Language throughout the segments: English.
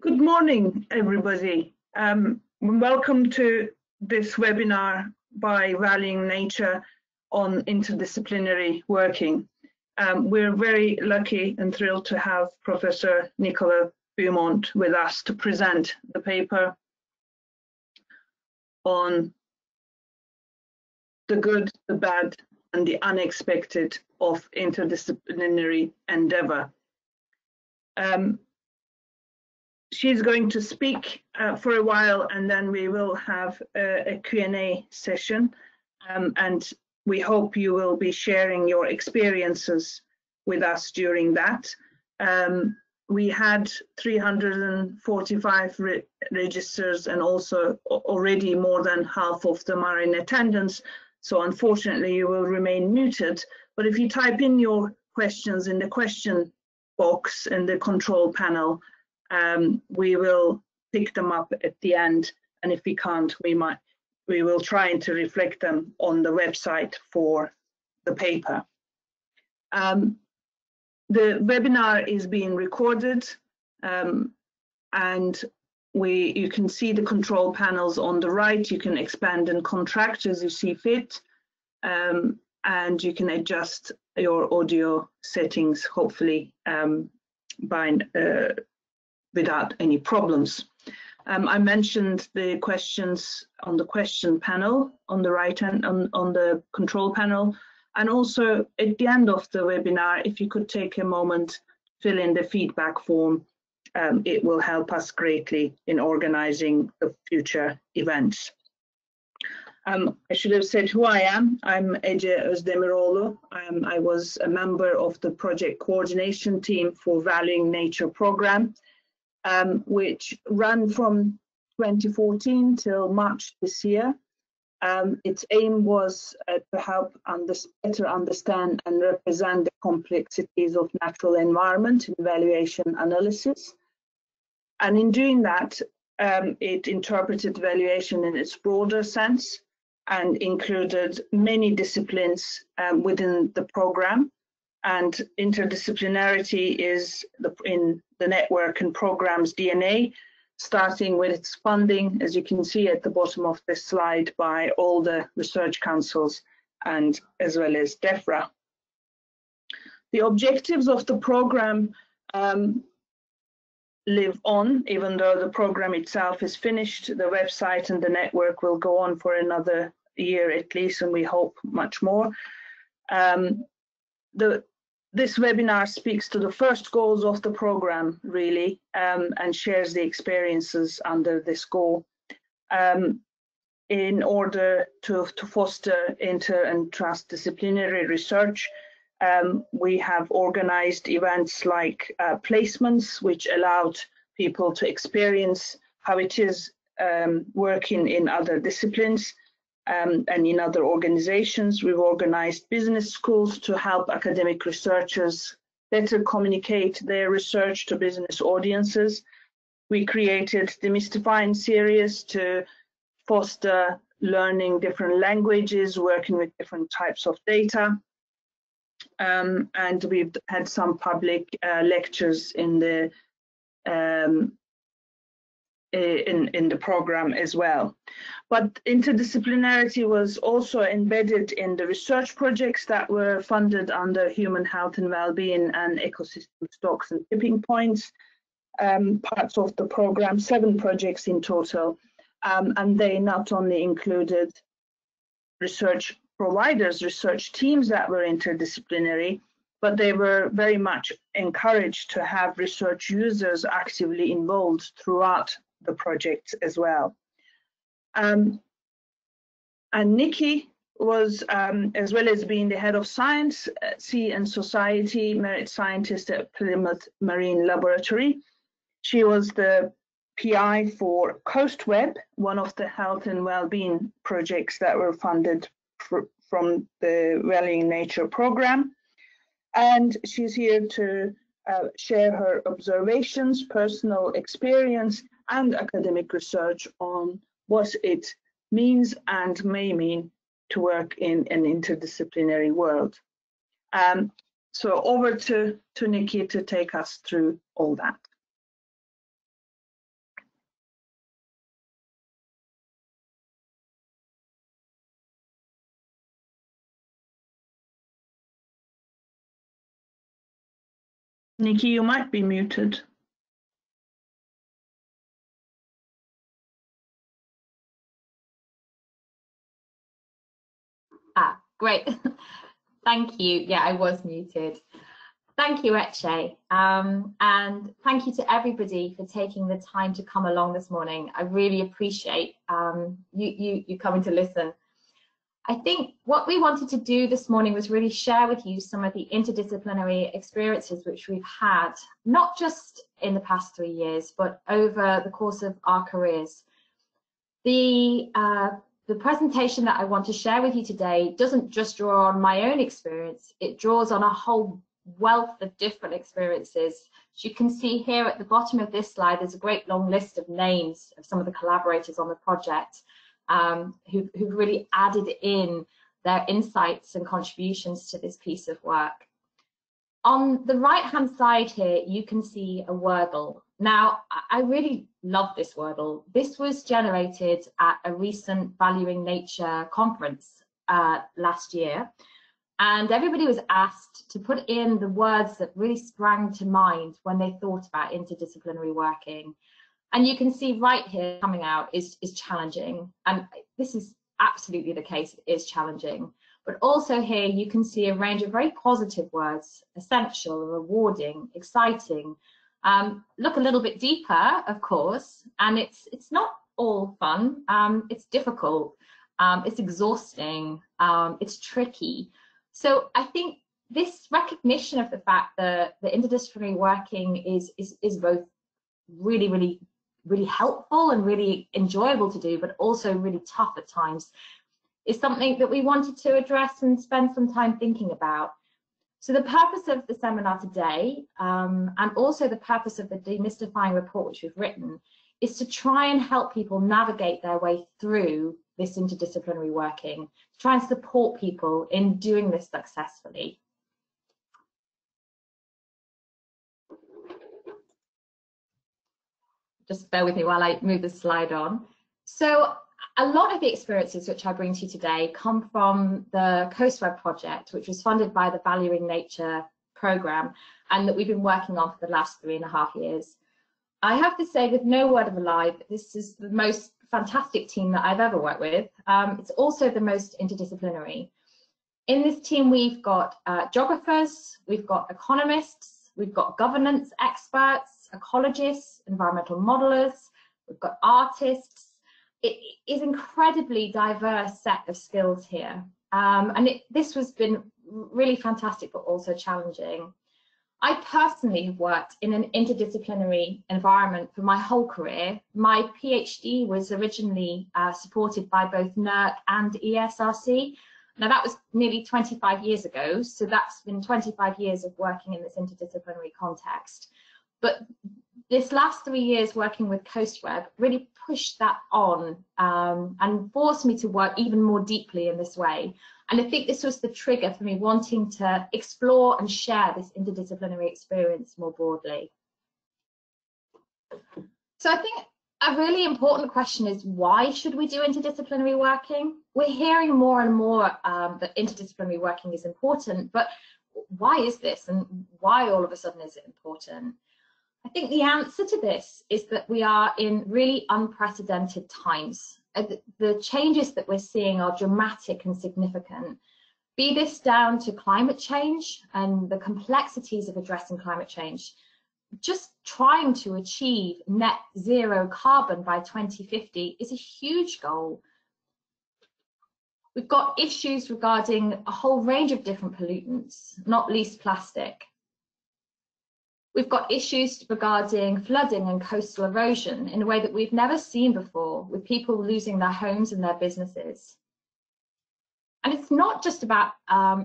Good morning, everybody. Welcome to this webinar by Valuing Nature on interdisciplinary working. We're very lucky and thrilled to have Professor Nicola Beaumont with us to present the paper on the good, the bad, and the unexpected of interdisciplinary endeavour. She's going to speak for a while, and then we will have a Q&A session, and we hope you will be sharing your experiences with us during that. We had 345 registers and also already more than half of them are in attendance, so unfortunately you will remain muted. But if you type in your questions in the question box in the control panel, we will pick them up at the end, and if we can't, we will try to reflect them on the website for the paper. The webinar is being recorded, and you can see the control panels on the right. You can expand and contract as you see fit, and you can adjust your audio settings, hopefully without any problems. I mentioned the questions on the question panel on the right hand on the control panel, and also at the end of the webinar, if you could take a moment, fill in the feedback form, it will help us greatly in organizing the future events. I should have said who I am. I'm Ece Ozdemiroglu. I was a member of the project coordination team for Valuing Nature program, which ran from 2014 till March this year. Its aim was to help better understand and represent the complexities of natural environment in valuation analysis. And in doing that, it interpreted valuation in its broader sense and included many disciplines within the program. And interdisciplinarity is in the network and program's DNA, starting with its funding, as you can see at the bottom of this slide, by all the research councils and as well as DEFRA. The objectives of the program live on, even though the program itself is finished. The website and the network will go on for another year at least, and we hope much more. This webinar speaks to the first goals of the program, really, and shares the experiences under this goal. In order to foster inter and transdisciplinary research, we have organized events like placements, which allowed people to experience how it is working in other disciplines. And in other organizations. We've organized business schools to help academic researchers better communicate their research to business audiences. We created Demystifying series to foster learning different languages, working with different types of data. And we've had some public lectures in the program as well. But interdisciplinarity was also embedded in the research projects that were funded under Human Health and Wellbeing and Ecosystem Stocks and Tipping Points, parts of the program, 7 projects in total. And they not only included research providers, research teams that were interdisciplinary, but they were very much encouraged to have research users actively involved throughout the project as well. And Nikki was, as well as being the head of science, sea and society merit scientist at Plymouth Marine Laboratory. She was the PI for CoastWeb, one of the health and well-being projects that were funded from the Valuing Nature program. And she's here to share her observations, personal experience, and academic research on what it means and may mean to work in an interdisciplinary world. So over to Nikki to take us through all that. Nikki, you might be muted. Ah, great. Thank you. Yeah, I was muted. Thank you, Ece. And thank you to everybody for taking the time to come along this morning. I really appreciate you coming to listen. I think what we wanted to do this morning was really share with you some of the interdisciplinary experiences which we've had, not just in the past 3 years, but over the course of our careers. The presentation that I want to share with you today doesn't just draw on my own experience, it draws on a whole wealth of different experiences. As you can see here at the bottom of this slide, there's a great long list of names of some of the collaborators on the project who've really added in their insights and contributions to this piece of work. On the right-hand side here, you can see a Wordle. Now, I really love this Wordle. This was generated at a recent Valuing Nature conference last year. And everybody was asked to put in the words that really sprang to mind when they thought about interdisciplinary working. And you can see right here coming out is challenging. And this is absolutely the case, it is challenging. But also here you can see a range of very positive words: essential, rewarding, exciting. Look a little bit deeper, of course, and it's not all fun. It's difficult, it's exhausting, it's tricky. So I think this recognition of the fact that the interdisciplinary working is both really helpful and really enjoyable to do, but also really tough at times, is something that we wanted to address and spend some time thinking about. So the purpose of the seminar today, and also the purpose of the Demystifying report which we've written, is to try and help people navigate their way through this interdisciplinary working, to try and support people in doing this successfully. Just bear with me while I move the slide on. So a lot of the experiences which I bring to you today come from the CoastWeb project, which was funded by the Valuing Nature programme and that we've been working on for the last 3.5 years. I have to say, with no word of a lie, this is the most fantastic team that I've ever worked with. It's also the most interdisciplinary. In this team, we've got geographers, we've got economists, we've got governance experts, ecologists, environmental modelers, we've got artists. It is an incredibly diverse set of skills here. This has been really fantastic, but also challenging. I personally have worked in an interdisciplinary environment for my whole career. My PhD was originally supported by both NERC and ESRC. Now that was nearly 25 years ago, so that's been 25 years of working in this interdisciplinary context. But this last 3 years working with CoastWeb really pushed that on and forced me to work even more deeply in this way. And I think this was the trigger for me wanting to explore and share this interdisciplinary experience more broadly. So I think a really important question is, why should we do interdisciplinary working? We're hearing more and more that interdisciplinary working is important, but why is this, and why all of a sudden is it important? I think the answer to this is that we are in really unprecedented times. The changes that we're seeing are dramatic and significant. Be this down to climate change and the complexities of addressing climate change. Just trying to achieve net zero carbon by 2050 is a huge goal. We've got issues regarding a whole range of different pollutants, not least plastic. We've got issues regarding flooding and coastal erosion in a way that we've never seen before, with people losing their homes and their businesses. And it's not just about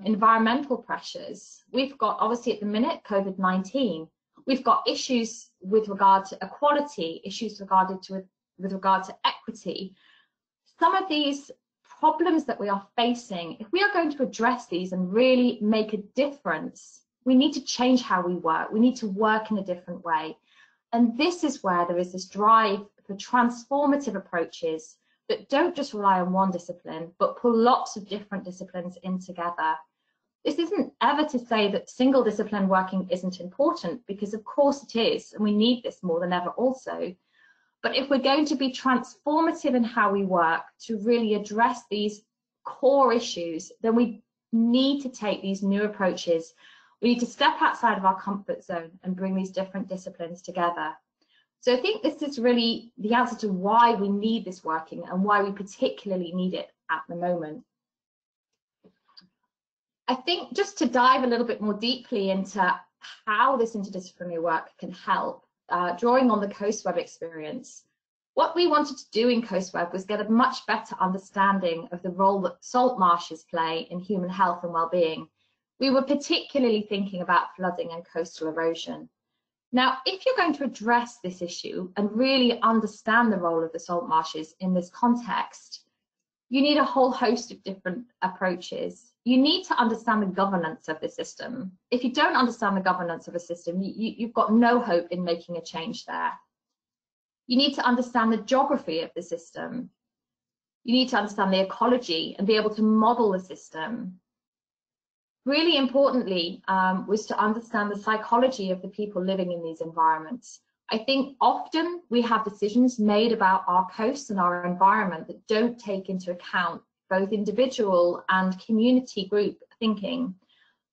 environmental pressures. We've got, obviously at the minute, COVID-19. We've got issues with regard to equality, issues with regard to equity. Some of these problems that we are facing, if we are going to address these and really make a difference, we need to change how we work. We need to work in a different way. And this is where there is this drive for transformative approaches that don't just rely on one discipline, but pull lots of different disciplines in together. This isn't ever to say that single discipline working isn't important, because of course it is, and we need this more than ever also. But if we're going to be transformative in how we work to really address these core issues, then we need to take these new approaches. We need to step outside of our comfort zone and bring these different disciplines together. So I think this is really the answer to why we need this working and why we particularly need it at the moment. I think just to dive a little bit more deeply into how this interdisciplinary work can help, drawing on the CoastWeb experience, what we wanted to do in CoastWeb was get a much better understanding of the role that salt marshes play in human health and well-being. We were particularly thinking about flooding and coastal erosion. Now, if you're going to address this issue and really understand the role of the salt marshes in this context, you need a whole host of different approaches. You need to understand the governance of the system. If you don't understand the governance of a system, you've got no hope in making a change there. You need to understand the geography of the system. You need to understand the ecology and be able to model the system. Really importantly was to understand the psychology of the people living in these environments. I think often we have decisions made about our coast and our environment that don't take into account both individual and community group thinking.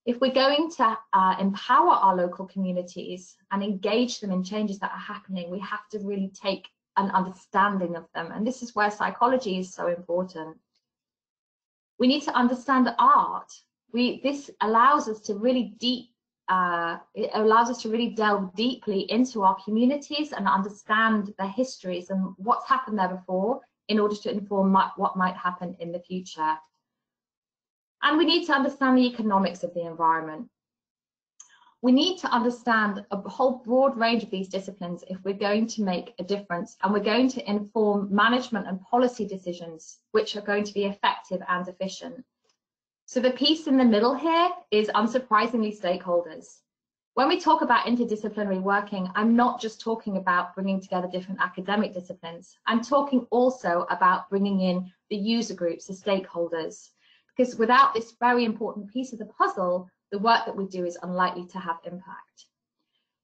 If we're going to empower our local communities and engage them in changes that are happening, we have to really take an understanding of them. And this is where psychology is so important. We need to understand art. This allows us to really delve deeply into our communities and understand their histories and what's happened there before in order to inform what might happen in the future. And we need to understand the economics of the environment. We need to understand a whole broad range of these disciplines if we're going to make a difference, and we're going to inform management and policy decisions which are going to be effective and efficient. So the piece in the middle here is, unsurprisingly, stakeholders. When we talk about interdisciplinary working, I'm not just talking about bringing together different academic disciplines. I'm talking also about bringing in the user groups, the stakeholders, because without this very important piece of the puzzle, the work that we do is unlikely to have impact.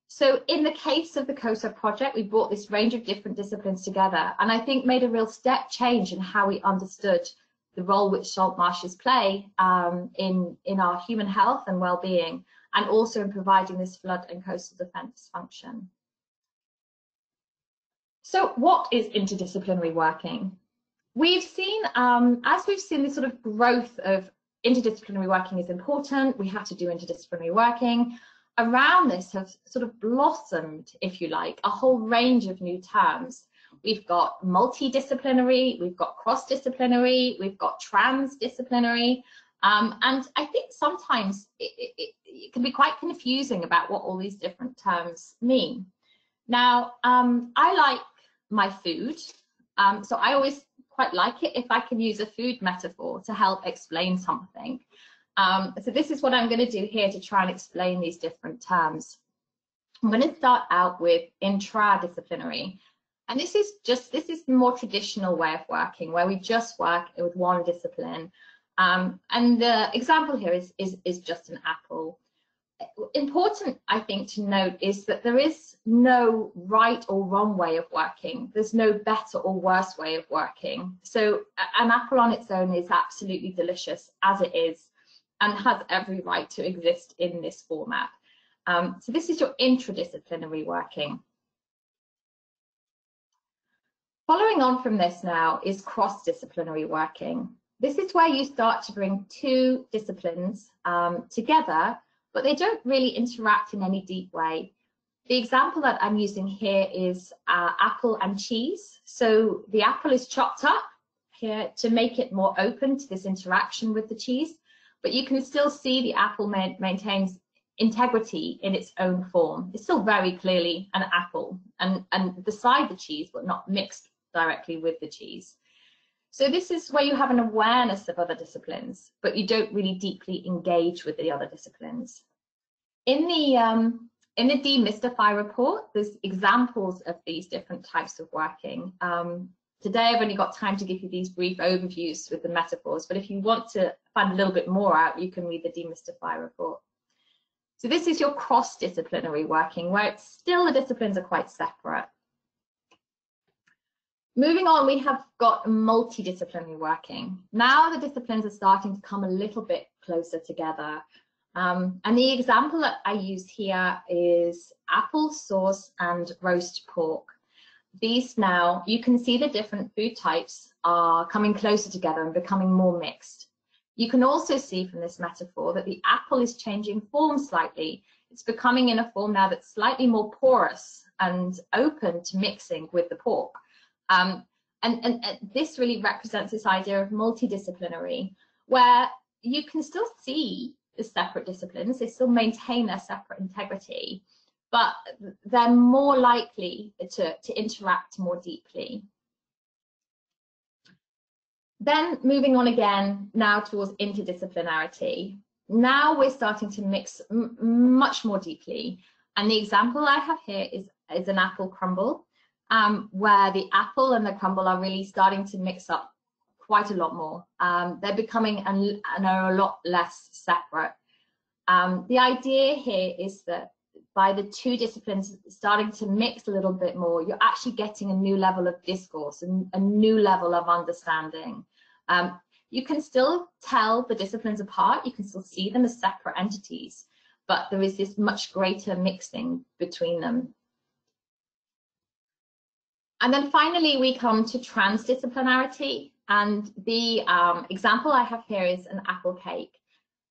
So in the case of the COSA project, we brought this range of different disciplines together, and I think made a real step change in how we understood the role which salt marshes play in our human health and well-being, and also in providing this flood and coastal defence function. So what is interdisciplinary working? We've seen, as we've seen this sort of growth of interdisciplinary working is important, we have to do interdisciplinary working, around this have sort of blossomed, if you like, a whole range of new terms. We've got multidisciplinary, we've got cross-disciplinary, we've got transdisciplinary, and I think sometimes it can be quite confusing about what all these different terms mean. Now, I like my food, so I always quite like it if I can use a food metaphor to help explain something. So this is what I'm going to do here to try and explain these different terms. I'm going to start out with intradisciplinary. And this is the more traditional way of working, where we just work with one discipline. And the example here is just an apple. Important, I think, to note is that there is no right or wrong way of working. There's no better or worse way of working. So an apple on its own is absolutely delicious as it is and has every right to exist in this format. So this is your intradisciplinary working. Following on from this now is cross-disciplinary working. This is where you start to bring two disciplines together, but they don't really interact in any deep way. The example that I'm using here is apple and cheese. So the apple is chopped up here to make it more open to this interaction with the cheese, but you can still see the apple maintains integrity in its own form. It's still very clearly an apple and beside the cheese, but not mixed directly with the cheese. So this is where you have an awareness of other disciplines, but you don't really deeply engage with the other disciplines. In the Demystify report, there's examples of these different types of working. Today I've only got time to give you these brief overviews with the metaphors, but if you want to find a little bit more out, you can read the Demystify report. So this is your cross-disciplinary working, where it's still the disciplines are quite separate. Moving on, we have got multidisciplinary working. Now the disciplines are starting to come a little bit closer together. And the example that I use here is apple sauce and roast pork. These now, you can see the different food types are coming closer together and becoming more mixed. You can also see from this metaphor that the apple is changing form slightly. It's becoming in a form now that's slightly more porous and open to mixing with the pork. And this really represents this idea of multidisciplinary, where you can still see the separate disciplines, they still maintain their separate integrity, but they're more likely to interact more deeply. Then moving on again now towards interdisciplinarity. Now we're starting to mix much more deeply. And the example I have here is an apple crumble, where the apple and the crumble are really starting to mix up quite a lot more. They're becoming and are a lot less separate. The idea here is that by the two disciplines starting to mix a little bit more, you're actually getting a new level of discourse and a new level of understanding. You can still tell the disciplines apart, you can still see them as separate entities, but there is this much greater mixing between them. And then finally, we come to transdisciplinarity, and the example I have here is an apple cake.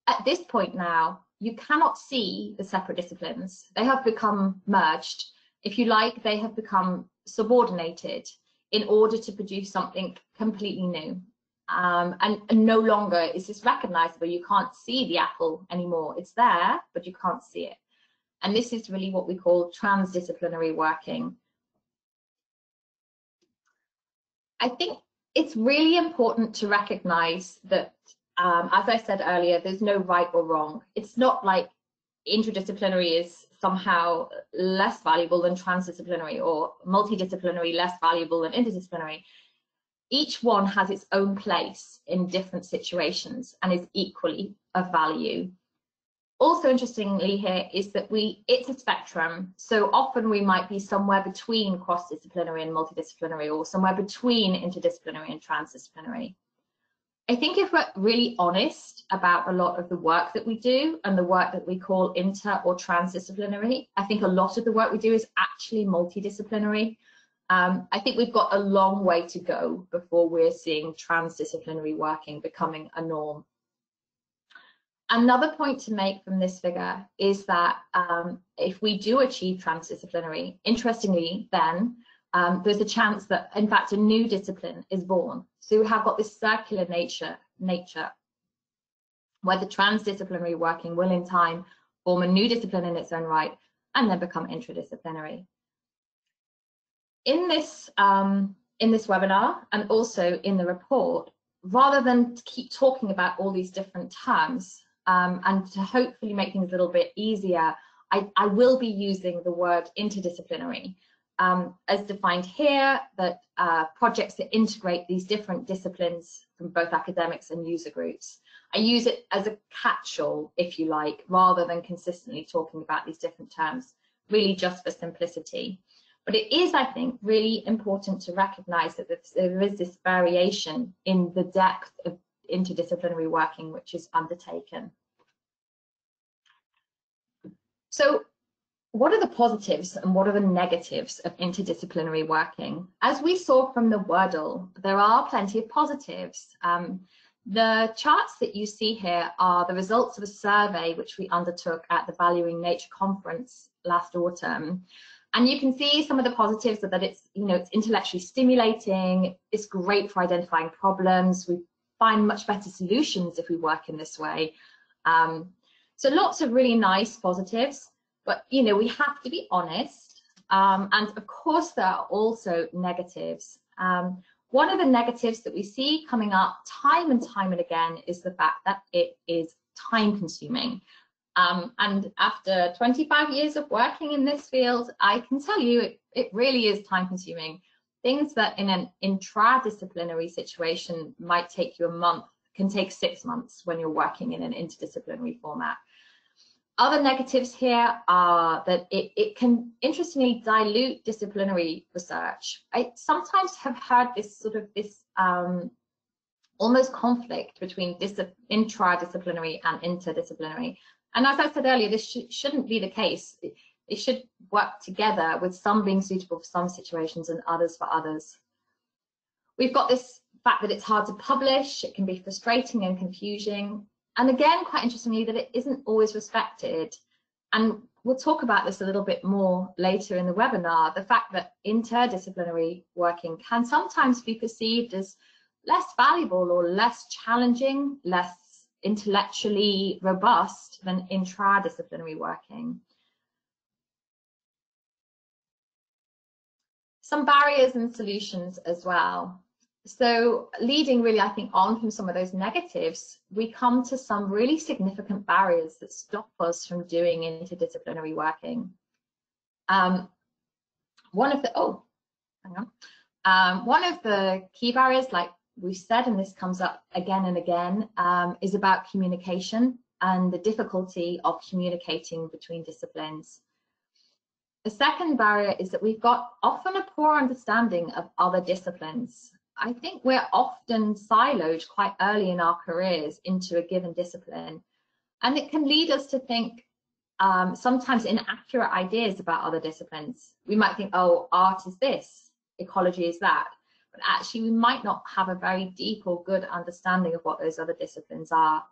At this point now, you cannot see the separate disciplines. They have become merged. If you like, they have become subordinated in order to produce something completely new. And no longer is this recognizable. You can't see the apple anymore. It's there, but you can't see it. And this is really what we call transdisciplinary working. I think it's really important to recognize that, as I said earlier, there's no right or wrong. It's not like interdisciplinary is somehow less valuable than transdisciplinary or multidisciplinary less valuable than interdisciplinary. Each one has its own place in different situations and is equally of value. Also interestingly here is that it's a spectrum. So often we might be somewhere between cross-disciplinary and multidisciplinary, or somewhere between interdisciplinary and transdisciplinary. I think if we're really honest about a lot of the work that we do and the work that we call inter or transdisciplinary, I think a lot of the work we do is actually multidisciplinary. I think we've got a long way to go before we're seeing transdisciplinary working becoming a norm. Another point to make from this figure is that if we do achieve transdisciplinary, interestingly then, there's a chance that in fact a new discipline is born. So we have got this circular nature where the transdisciplinary working will in time form a new discipline in its own right and then become interdisciplinary. In this webinar and also in the report, rather than keep talking about all these different terms and to hopefully make things a little bit easier, I will be using the word interdisciplinary as defined here, that projects that integrate these different disciplines from both academics and user groups. I use it as a catch-all, if you like, rather than consistently talking about these different terms, really just for simplicity. But it is, I think, really important to recognize that there is this variation in the depth of interdisciplinary working which is undertaken. So what are the positives and what are the negatives of interdisciplinary working? As we saw from the Wordle, there are plenty of positives. The charts that you see here are the results of a survey which we undertook at the Valuing Nature conference last autumn. And you can see some of the positives are that it's intellectually stimulating, it's great for identifying problems, we find much better solutions if we work in this way. So lots of really nice positives, but we have to be honest. And of course there are also negatives. One of the negatives that we see coming up time and time and again is the fact that it is time consuming. And after 25 years of working in this field, I can tell you it really is time consuming. things that in an intradisciplinary situation might take you a month can take 6 months when you're working in an interdisciplinary format. Other negatives here are that it can interestingly dilute disciplinary research. I sometimes have heard this almost conflict between intradisciplinary and interdisciplinary. And as I said earlier, this shouldn't be the case. It should work together, with some being suitable for some situations and others for others. We've got this fact that it's hard to publish, it can be frustrating and confusing. And again, quite interestingly, that it isn't always respected. And we'll talk about this a little bit more later in the webinar, the fact that interdisciplinary working can sometimes be perceived as less valuable or less challenging, less intellectually robust than intradisciplinary working. Some barriers and solutions as well. So leading really, I think, on from some of those negatives, we come to some really significant barriers that stop us from doing interdisciplinary working. One of the key barriers, like we've said, and this comes up again and again, is about communication and the difficulty of communicating between disciplines. The second barrier is that we've got often a poor understanding of other disciplines. I think we're often siloed quite early in our careers into a given discipline, and it can lead us to think sometimes inaccurate ideas about other disciplines. We might think, oh, art is this, ecology is that, but actually we might not have a very deep or good understanding of what those other disciplines are.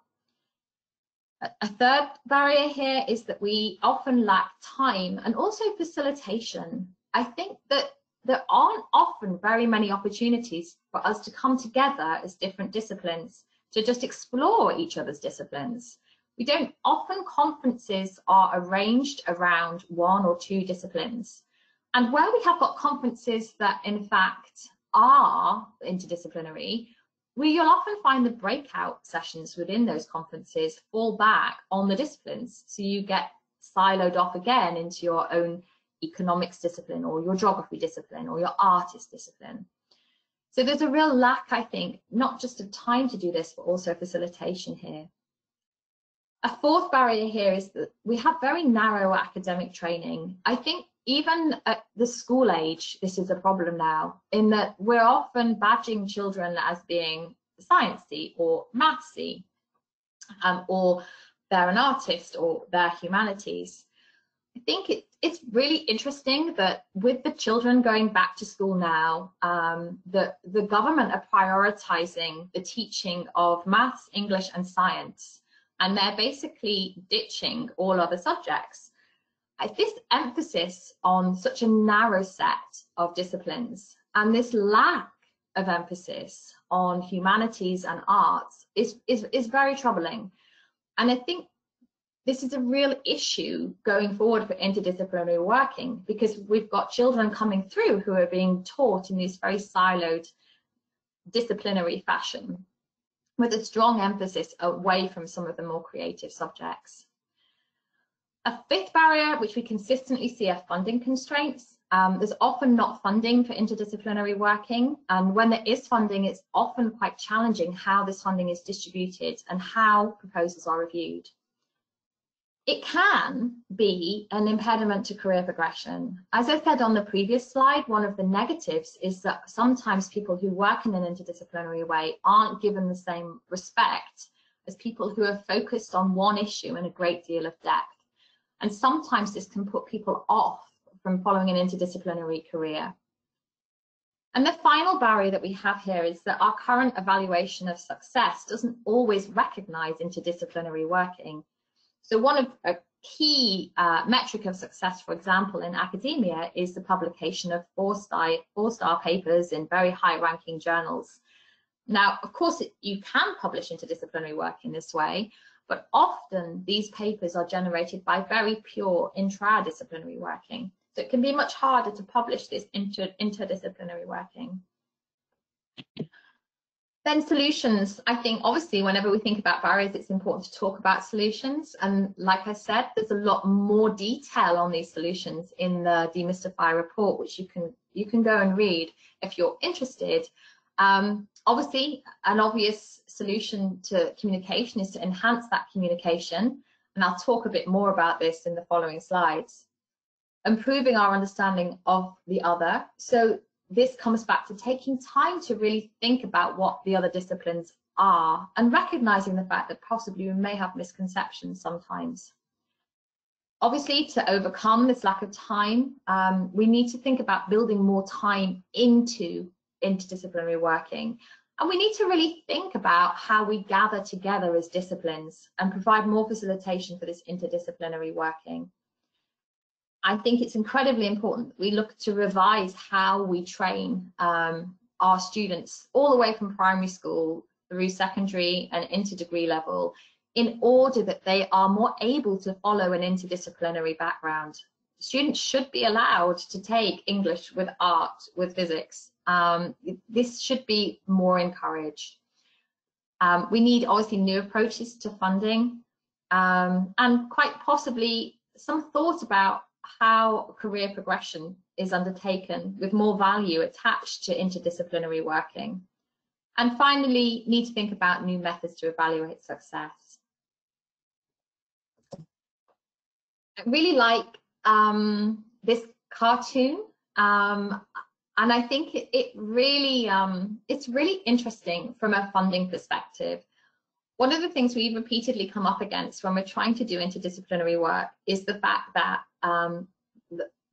A third barrier here is that we often lack time and also facilitation. I think that there aren't often very many opportunities for us to come together as different disciplines to just explore each other's disciplines. We don't often, conferences are arranged around 1 or 2 disciplines. And where we have got conferences that in fact are interdisciplinary, you'll often find the breakout sessions within those conferences fall back on the disciplines. So you get siloed off again into your own economics discipline or your geography discipline or your artist discipline. So there's a real lack, I think, not just of time to do this, but also facilitation here. A fourth barrier here is that we have very narrow academic training. I think even at the school age, this is a problem now, in that we're often badging children as being sciencey or mathsy, or they're an artist or they're humanities. I think it's really interesting that with the children going back to school now, the government are prioritizing the teaching of maths, English and science, and they're basically ditching all other subjects. This emphasis on such a narrow set of disciplines and this lack of emphasis on humanities and arts is very troubling. And I think this is a real issue going forward for interdisciplinary working, because we've got children coming through who are being taught in this very siloed disciplinary fashion, with a strong emphasis away from some of the more creative subjects. A fifth barrier, which we consistently see, are funding constraints. There's often not funding for interdisciplinary working, and when there is funding, it's often quite challenging how this funding is distributed and how proposals are reviewed. It can be an impediment to career progression. As I said on the previous slide, one of the negatives is that sometimes people who work in an interdisciplinary way aren't given the same respect as people who are focused on one issue in a great deal of depth. And sometimes this can put people off from following an interdisciplinary career. And the final barrier that we have here is that our current evaluation of success doesn't always recognize interdisciplinary working. So one of a key metric of success, for example, in academia is the publication of four-star papers in very high-ranking journals. Now, of course, you can publish interdisciplinary work in this way, but often these papers are generated by very pure intradisciplinary working. So it can be much harder to publish this interdisciplinary working. Then solutions. I think obviously whenever we think about barriers, it's important to talk about solutions. And like I said, there's a lot more detail on these solutions in the Demystify report, which you can go and read if you're interested. Obviously, an obvious solution to communication is to enhance that communication. And I'll talk a bit more about this in the following slides. Improving our understanding of the other. So this comes back to taking time to really think about what the other disciplines are and recognizing the fact that possibly we may have misconceptions sometimes. Obviously, to overcome this lack of time, we need to think about building more time into interdisciplinary working. And we need to really think about how we gather together as disciplines and provide more facilitation for this interdisciplinary working. I think it's incredibly important that we look to revise how we train our students all the way from primary school through secondary and into degree level in order that they are more able to follow an interdisciplinary background. Students should be allowed to take English with art, with physics. This should be more encouraged. We need obviously new approaches to funding and quite possibly some thought about how career progression is undertaken with more value attached to interdisciplinary working. And finally, need to think about new methods to evaluate success. I really like this cartoon, and I think it's really interesting from a funding perspective. One of the things we've repeatedly come up against when we're trying to do interdisciplinary work is the fact that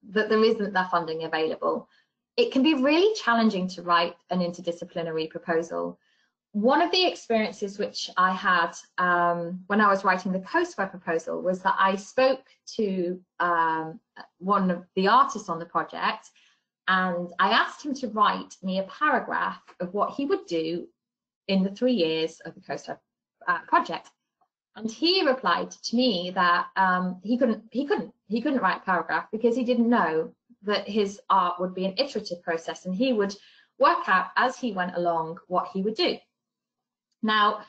that there isn't that funding available. It can be really challenging to write an interdisciplinary proposal. One of the experiences which I had when I was writing the Coastware proposal was that I spoke to one of the artists on the project, and I asked him to write me a paragraph of what he would do in the 3 years of the Coastware project. And he replied to me that he couldn't write a paragraph because he didn't know that his art would be an iterative process and he would work out as he went along what he would do. Now,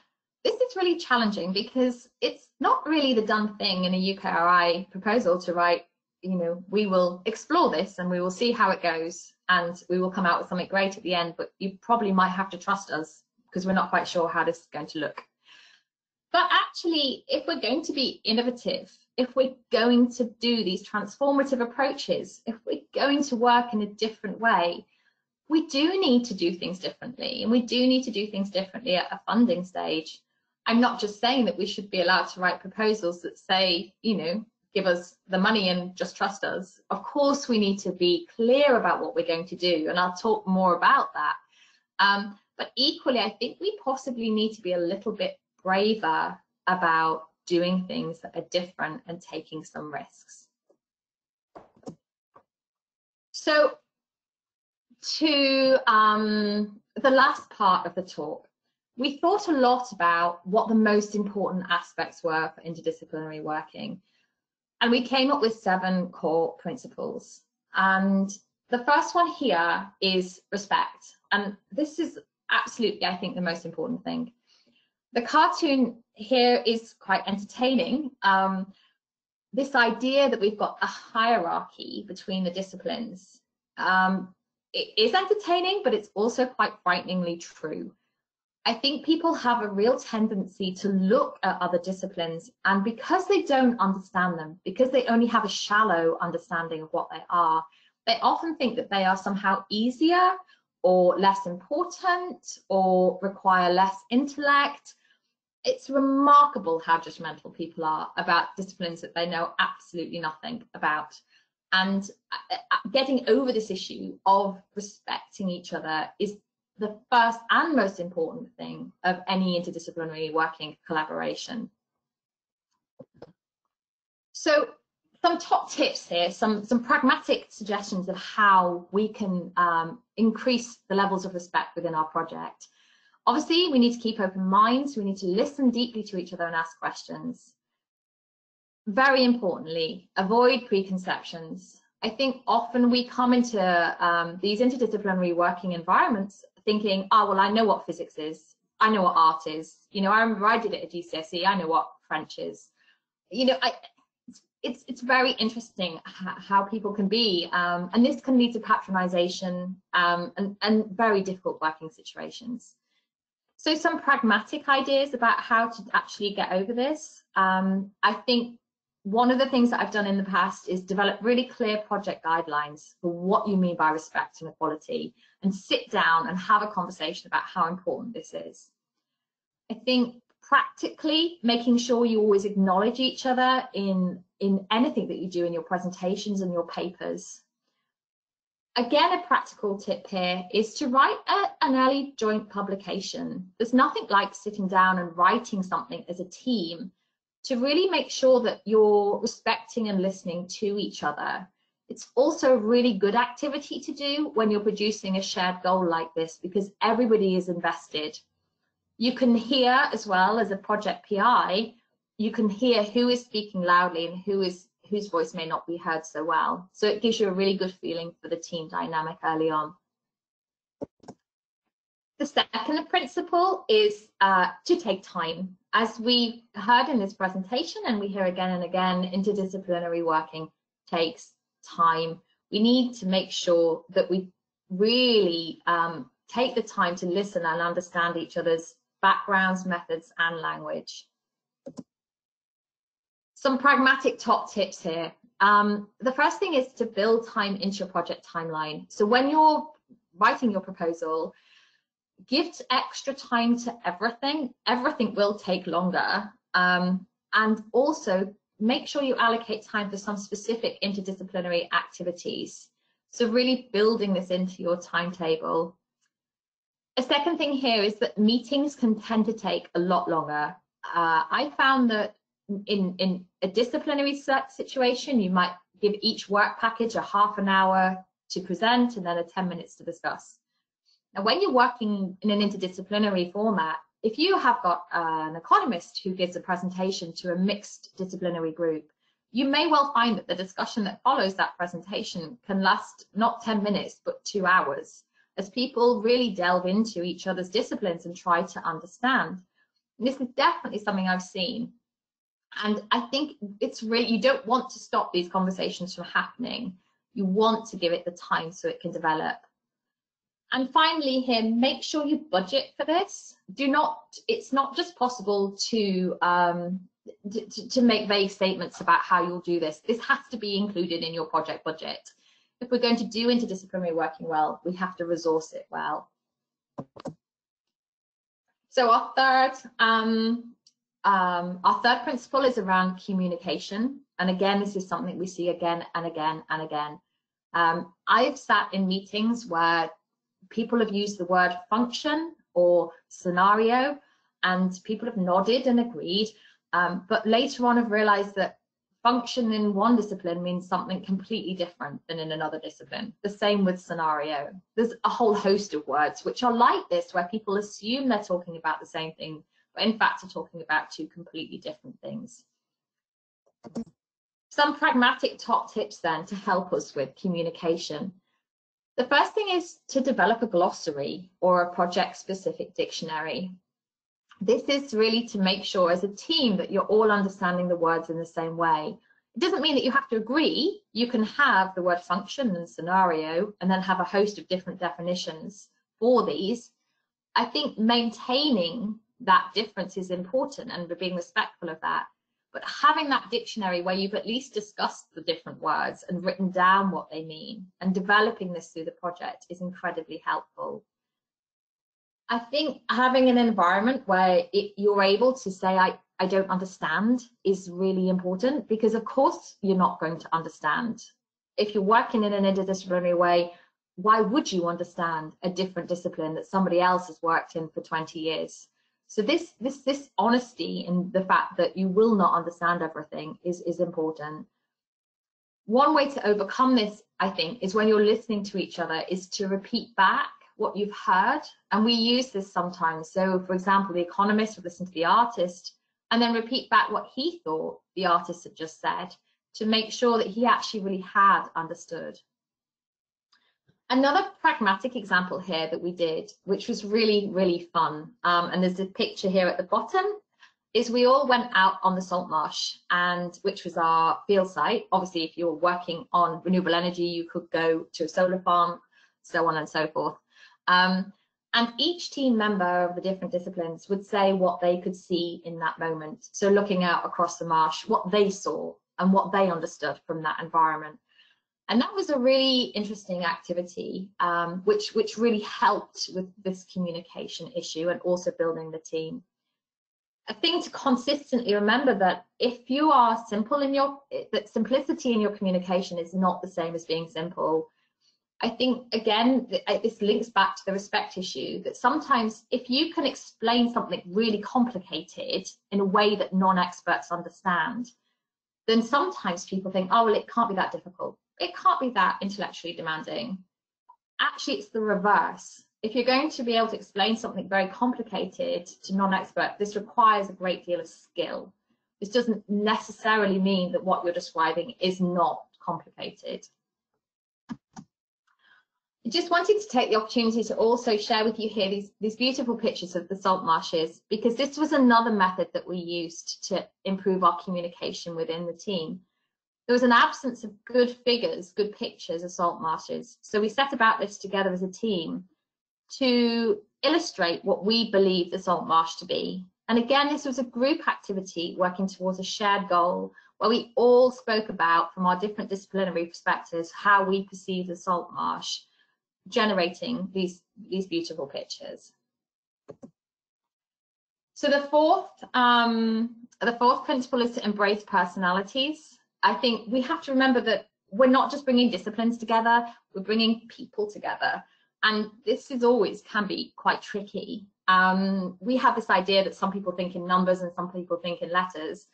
this is really challenging because it's not really the done thing in a UKRI proposal to write, you know, we will explore this and we will see how it goes and we will come out with something great at the end, but you probably might have to trust us because we're not quite sure how this is going to look. But actually, if we're going to be innovative, if we're going to do these transformative approaches, if we're going to work in a different way, we do need to do things differently, and we do need to do things differently at a funding stage. I'm not just saying that we should be allowed to write proposals that say, you know, give us the money and just trust us. Of course, we need to be clear about what we're going to do, and I'll talk more about that. But equally, I think we possibly need to be a little bit braver about doing things that are different and taking some risks. So to the last part of the talk, we thought a lot about what the most important aspects were for interdisciplinary working, and we came up with 7 core principles. And the first one here is respect, and this is absolutely, I think, the most important thing. The cartoon here is quite entertaining. This idea that we've got a hierarchy between the disciplines, it is entertaining, but it's also quite frighteningly true. I think people have a real tendency to look at other disciplines, and because they don't understand them, because they only have a shallow understanding of what they are, they often think that they are somehow easier or less important or require less intellect. It's remarkable how judgmental people are about disciplines that they know absolutely nothing about. And getting over this issue of respecting each other is the first and most important thing of any interdisciplinary working collaboration. So some top tips here, some pragmatic suggestions of how we can increase the levels of respect within our project. Obviously, we need to keep open minds. We need to listen deeply to each other and ask questions. Very importantly, avoid preconceptions. I think often we come into these interdisciplinary working environments thinking, oh, well, I know what physics is. I know what art is. You know, I remember I did it at GCSE. I know what French is. You know, it's very interesting how people can be, and this can lead to patronization and very difficult working situations. So some pragmatic ideas about how to actually get over this. I think one of the things that I've done in the past is develop really clear project guidelines for what you mean by respect and equality, and sit down and have a conversation about how important this is. I think practically making sure you always acknowledge each other in anything that you do in your presentations and your papers. Again, a practical tip here is to write an early joint publication. There's nothing like sitting down and writing something as a team to really make sure that you're respecting and listening to each other. It's also a really good activity to do when you're producing a shared goal like this, because everybody is invested. You can hear, as well as a project PI, you can hear who is speaking loudly and whose voice may not be heard so well. So it gives you a really good feeling for the team dynamic early on. The second principle is to take time. As we heard in this presentation, and we hear again and again, interdisciplinary working takes time. We need to make sure that we really take the time to listen and understand each other's backgrounds, methods, and language. Some pragmatic top tips here. The first thing is to build time into your project timeline. So when you're writing your proposal, give extra time to everything. Everything will take longer. And also make sure you allocate time for some specific interdisciplinary activities. So really building this into your timetable. A second thing here is that meetings can tend to take a lot longer. I found that in a disciplinary situation, you might give each work package a half an hour to present and then 10 minutes to discuss. Now, when you're working in an interdisciplinary format, if you have got an economist who gives a presentation to a mixed disciplinary group, you may well find that the discussion that follows that presentation can last not 10 minutes, but 2 hours, as people really delve into each other's disciplines and try to understand. And this is definitely something I've seen. And I think it's really, you don't want to stop these conversations from happening. You want to give it the time so it can develop. And finally here, make sure you budget for this. It's not just possible to make vague statements about how you'll do this. This has to be included in your project budget. If we're going to do interdisciplinary working well, we have to resource it well. So our third principle is around communication. And again, this is something we see again and again and again. I've sat in meetings where people have used the word function or scenario, and people have nodded and agreed. But later on, I've realized that function in one discipline means something completely different than in another discipline. The same with scenario. There's a whole host of words which are like this, where people assume they're talking about the same thing, but in fact are talking about two completely different things. Some pragmatic top tips then to help us with communication. The first thing is to develop a glossary or a project-specific dictionary. This is really to make sure as a team that you're all understanding the words in the same way. It doesn't mean that you have to agree. You can have the word function and scenario and then have a host of different definitions for these. I think maintaining that difference is important and being respectful of that. But having that dictionary where you've at least discussed the different words and written down what they mean and developing this through the project is incredibly helpful. I think having an environment where you're able to say, I don't understand is really important, because of course you're not going to understand. If you're working in an interdisciplinary way, why would you understand a different discipline that somebody else has worked in for 20 years? So this honesty in the fact that you will not understand everything is important. One way to overcome this, I think, is when you're listening to each other, is to repeat back what you've heard. And we use this sometimes. So for example, the economist would listen to the artist and then repeat back what he thought the artist had just said, to make sure that he actually really had understood. Another pragmatic example here that we did, which was really, really fun, and there's a picture here at the bottom, is we all went out on the salt marsh, and which was our field site. Obviously, if you're working on renewable energy, you could go to a solar farm, so on and so forth. And each team member of the different disciplines would say what they could see in that moment. So looking out across the marsh, what they saw and what they understood from that environment. And that was a really interesting activity, which really helped with this communication issue and also building the team. A thing to consistently remember that if you are simple in that simplicity in your communication is not the same as being simple. I think, again, this links back to the respect issue, that sometimes if you can explain something really complicated in a way that non-experts understand, then sometimes people think, oh, well, it can't be that difficult. It can't be that intellectually demanding. Actually, it's the reverse. If you're going to be able to explain something very complicated to non-experts, this requires a great deal of skill. This doesn't necessarily mean that what you're describing is not complicated. I just wanted to take the opportunity to also share with you here these beautiful pictures of the salt marshes, because this was another method that we used to improve our communication within the team. There was an absence of good figures, good pictures of salt marshes. So we set about this together as a team to illustrate what we believe the salt marsh to be. And again, this was a group activity working towards a shared goal where we all spoke about, from our different disciplinary perspectives, how we perceive the salt marsh, generating these beautiful pictures. So the fourth principle is to embrace personalities. I think we have to remember that we're not just bringing disciplines together, we're bringing people together. And this is always can be quite tricky. We have this idea that some people think in numbers and some people think in letters,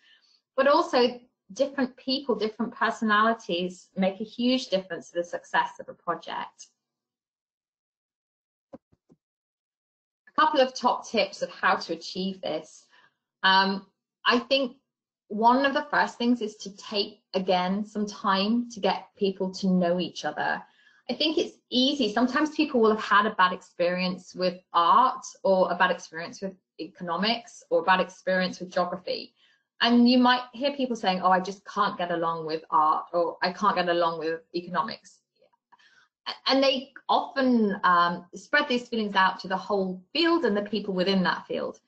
but also different people, different personalities make a huge difference to the success of a project. A couple of top tips of how to achieve this. I think one of the first things is to take, again, some time to get people to know each other. I think it's easy. Sometimes people will have had a bad experience with art, or a bad experience with economics, or a bad experience with geography. And you might hear people saying, oh, I just can't get along with art, or I can't get along with economics. And they often spread these feelings out to the whole field and the people within that field.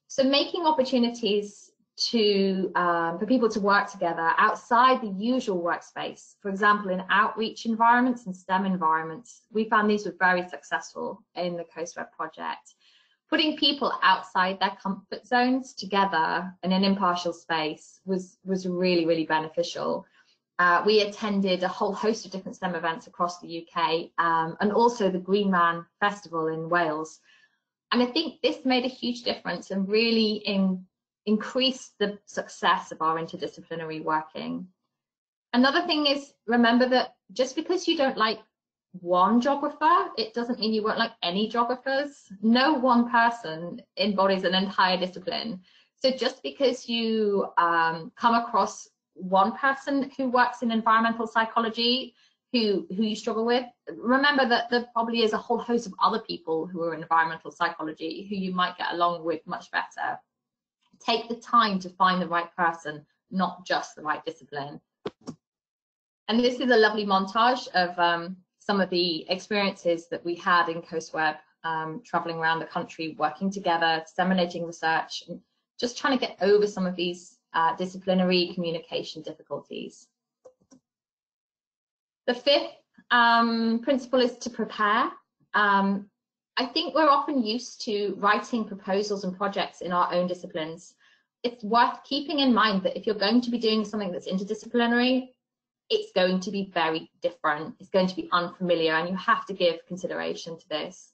So making opportunities for people to work together outside the usual workspace, for example, in outreach environments and STEM environments, we found these were very successful in the CoastWeb project. Putting people outside their comfort zones together in an impartial space was really, really beneficial. We attended a whole host of different STEM events across the UK, and also the Green Man Festival in Wales. And I think this made a huge difference and really increased the success of our interdisciplinary working. Another thing is, remember that just because you don't like one geographer, it doesn't mean you won't like any geographers. No one person embodies an entire discipline. So just because you come across one person who works in environmental psychology who you struggle with, remember that there probably is a whole host of other people who are in environmental psychology who you might get along with much better. Take the time to find the right person, not just the right discipline. And this is a lovely montage of some of the experiences that we had in CoastWeb, traveling around the country, working together, disseminating research, and just trying to get over some of these disciplinary communication difficulties. The fifth principle is to prepare. I think we're often used to writing proposals and projects in our own disciplines. It's worth keeping in mind that if you're going to be doing something that's interdisciplinary, it's going to be very different. It's going to be unfamiliar, and you have to give consideration to this.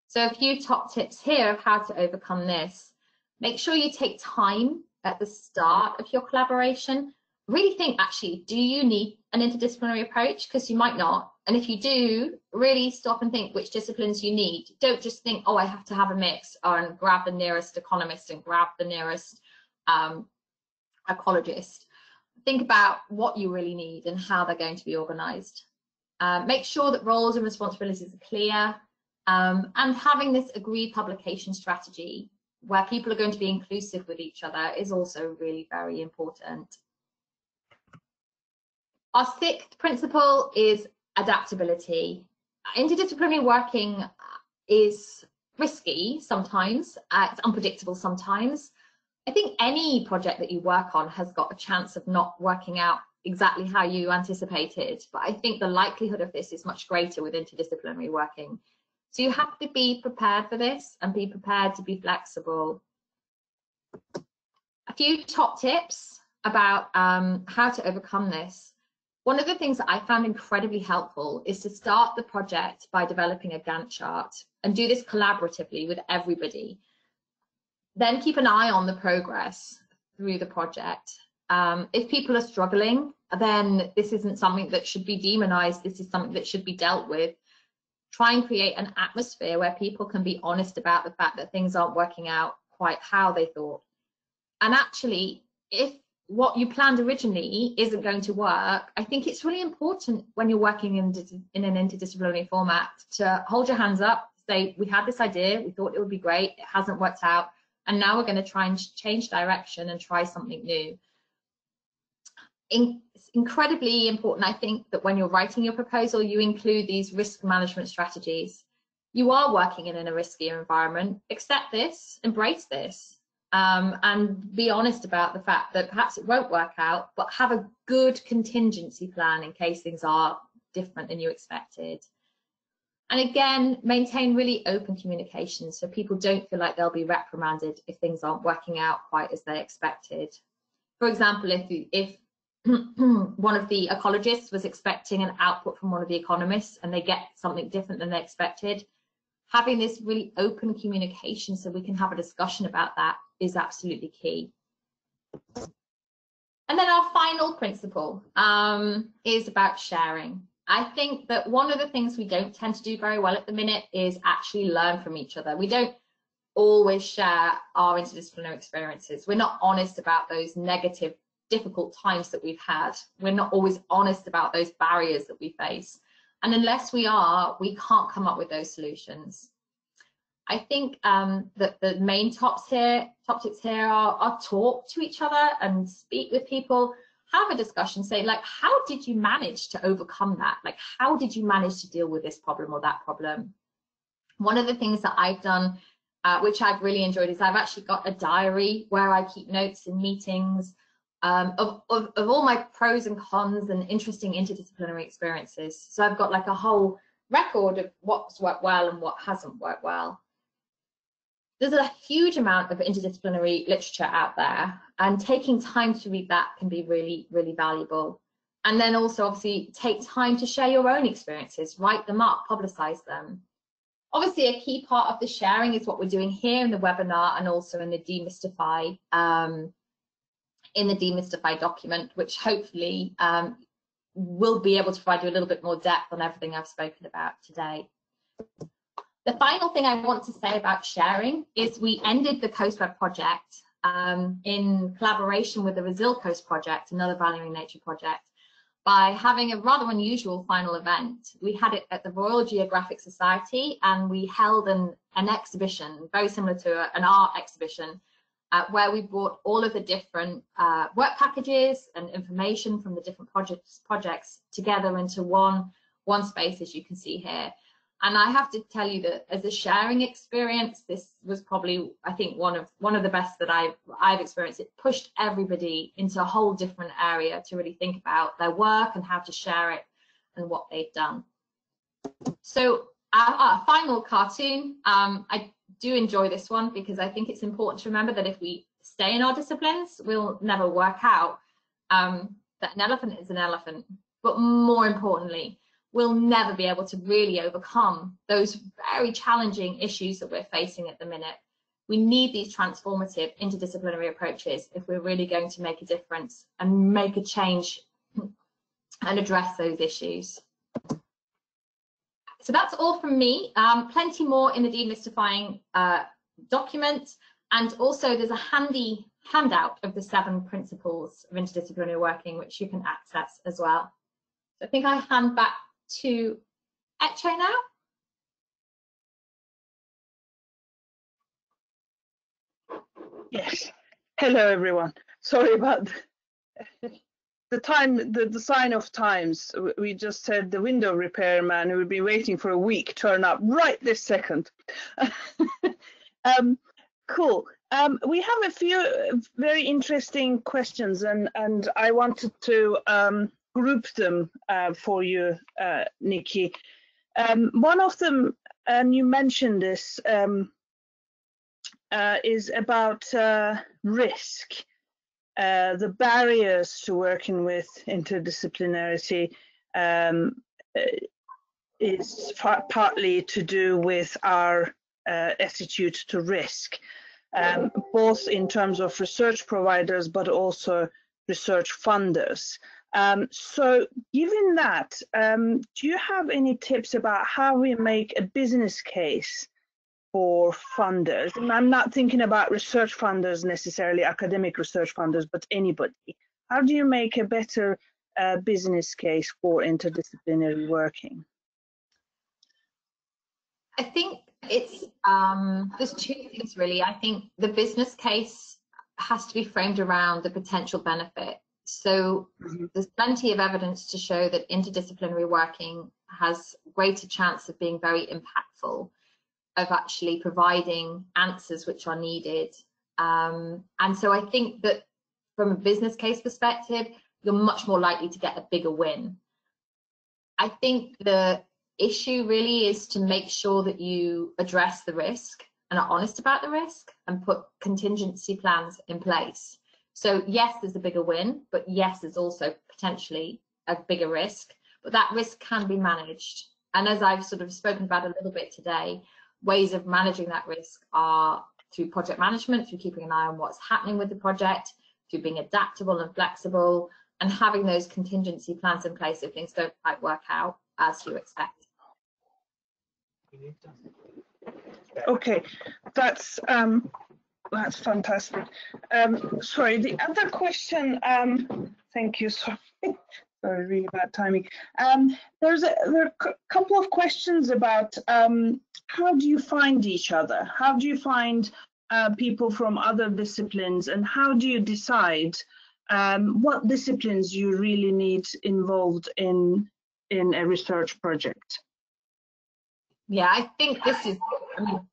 So a few top tips here of how to overcome this. Make sure you take time at the start of your collaboration. Really think, actually, do you need an interdisciplinary approach? Because you might not. And if you do, really stop and think which disciplines you need. Don't just think, oh, I have to have a mix, and grab the nearest economist and grab the nearest ecologist. Think about what you really need and how they're going to be organized. Make sure that roles and responsibilities are clear, and having this agreed publication strategy where people are going to be inclusive with each other is also really very important. Our sixth principle is adaptability. Interdisciplinary working is risky sometimes, it's unpredictable sometimes. I think any project that you work on has got a chance of not working out exactly how you anticipated, but I think the likelihood of this is much greater with interdisciplinary working. So you have to be prepared for this and be prepared to be flexible. A few top tips about how to overcome this. One of the things that I found incredibly helpful is to start the project by developing a Gantt chart and do this collaboratively with everybody. Then keep an eye on the progress through the project. If people are struggling, then this isn't something that should be demonized. This is something that should be dealt with. Try and create an atmosphere where people can be honest about the fact that things aren't working out quite how they thought. And actually, if what you planned originally isn't going to work, I think it's really important when you're working in an interdisciplinary format to hold your hands up, say, we had this idea, we thought it would be great, it hasn't worked out, and now we're going to try and change direction and try something new. It's incredibly important, I think, that when you're writing your proposal, you include these risk management strategies. You are working in a riskier environment. Accept this, embrace this, and be honest about the fact that perhaps it won't work out, but have a good contingency plan in case things are different than you expected. And again, maintain really open communication so people don't feel like they'll be reprimanded if things aren't working out quite as they expected. For example, if one of the ecologists was expecting an output from one of the economists and they get something different than they expected, having this really open communication so we can have a discussion about that is absolutely key. And then our final principle is about sharing. I think that one of the things we don't tend to do very well at the minute is actually learn from each other. We don't always share our interdisciplinary experiences. We're not honest about those negative, difficult times that we've had. We're not always honest about those barriers that we face. And unless we are, we can't come up with those solutions. I think that the main top tips here are talk to each other and speak with people, have a discussion, say, like, how did you manage to overcome that? Like, how did you manage to deal with this problem or that problem? One of the things that I've done, which I've really enjoyed, is I've actually got a diary where I keep notes in meetings of all my pros and cons and interesting interdisciplinary experiences. So I've got like a whole record of what's worked well and what hasn't worked well. There's a huge amount of interdisciplinary literature out there, and taking time to read that can be really, really valuable. And then also obviously take time to share your own experiences, write them up, publicize them. Obviously a key part of the sharing is what we're doing here in the webinar and also in the Demystify document, which hopefully will be able to provide you a little bit more depth on everything I've spoken about today. The final thing I want to say about sharing is we ended the Coast Web project in collaboration with the Resil Coast project, another Valuing Nature project, by having a rather unusual final event. We had it at the Royal Geographic Society, and we held an exhibition, very similar to an art exhibition, where we brought all of the different work packages and information from the different projects together into one space, as you can see here. And I have to tell you that as a sharing experience, this was probably, I think, one of the best that I've experienced. It pushed everybody into a whole different area to really think about their work and how to share it and what they've done. So our final cartoon, I do enjoy this one because I think it's important to remember that if we stay in our disciplines, we'll never work out that an elephant is an elephant. But more importantly, we'll never be able to really overcome those very challenging issues that we're facing at the minute. We need these transformative interdisciplinary approaches if we're really going to make a difference and make a change and address those issues. So that's all from me. Plenty more in the Demystifying document, and also there's a handy handout of the 7 principles of interdisciplinary working, which you can access as well. So I think I hand back to Ece now. Yes. Hello, everyone. Sorry about the time, the sign of times. We just had the window repairman who had been waiting for a week turn up right this second. Cool. We have a few very interesting questions, and I wanted to group them for you, Nikki. One of them, and you mentioned this, is about risk. The barriers to working with interdisciplinarity is partly to do with our attitude to risk, both in terms of research providers, but also research funders. So given that, do you have any tips about how we make a business case for funders? And I'm not thinking about research funders necessarily, academic research funders, but anybody. How do you make a better business case for interdisciplinary working? I think it's there's two things really. I think the business case has to be framed around the potential benefit. So there's plenty of evidence to show that interdisciplinary working has greater chance of being very impactful, of actually providing answers which are needed. And so I think that from a business case perspective, you're much more likely to get a bigger win. I think the issue really is to make sure that you address the risk and are honest about the risk and put contingency plans in place. So yes, there's a bigger win, but yes, there's also potentially a bigger risk, but that risk can be managed. And as I've sort of spoken about a little bit today, ways of managing that risk are through project management, through keeping an eye on what's happening with the project, through being adaptable and flexible, and having those contingency plans in place if things don't quite work out as you expect. Okay, that's fantastic. Sorry, the other question, thank you, sorry, really bad timing. There are a couple of questions about how do you find each other? How do you find people from other disciplines, and how do you decide what disciplines you really need involved in a research project? Yeah, I think this is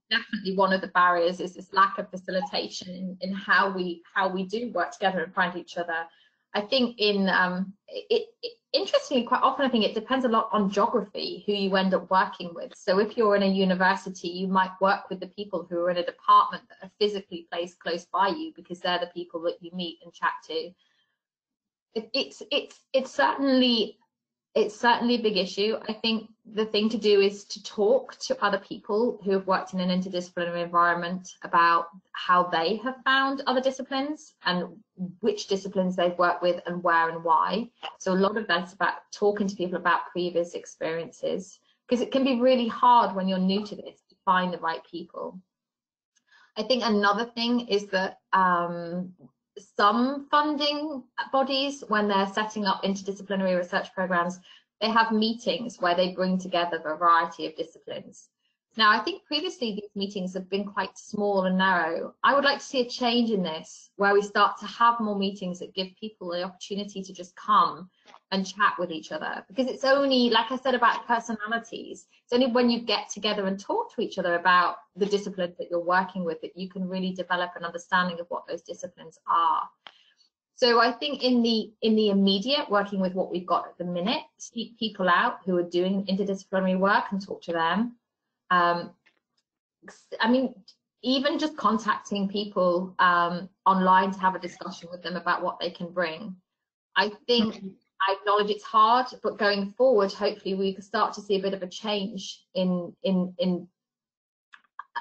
definitely one of the barriers, is this lack of facilitation in how we do work together and find each other. I think interestingly, quite often I think it depends a lot on geography, who you end up working with. So if you're in a university, you might work with the people who are in a department that are physically placed close by you, because they're the people that you meet and chat to. It's certainly a big issue. I think the thing to do is to talk to other people who have worked in an interdisciplinary environment about how they have found other disciplines and which disciplines they've worked with and where and why. So a lot of that's about talking to people about previous experiences, because it can be really hard when you're new to this to find the right people. I think another thing is that some funding bodies, when they're setting up interdisciplinary research programs, they have meetings where they bring together a variety of disciplines. Now, I think previously these meetings have been quite small and narrow. I would like to see a change in this, where we start to have more meetings that give people the opportunity to just come and chat with each other. Because it's only, like I said about personalities, it's only when you get together and talk to each other about the disciplines that you're working with that you can really develop an understanding of what those disciplines are. So I think in the immediate, working with what we've got at the minute, seek people out who are doing interdisciplinary work and talk to them. I mean, even just contacting people online to have a discussion with them about what they can bring. I think I acknowledge it's hard, but going forward, hopefully we can start to see a bit of a change in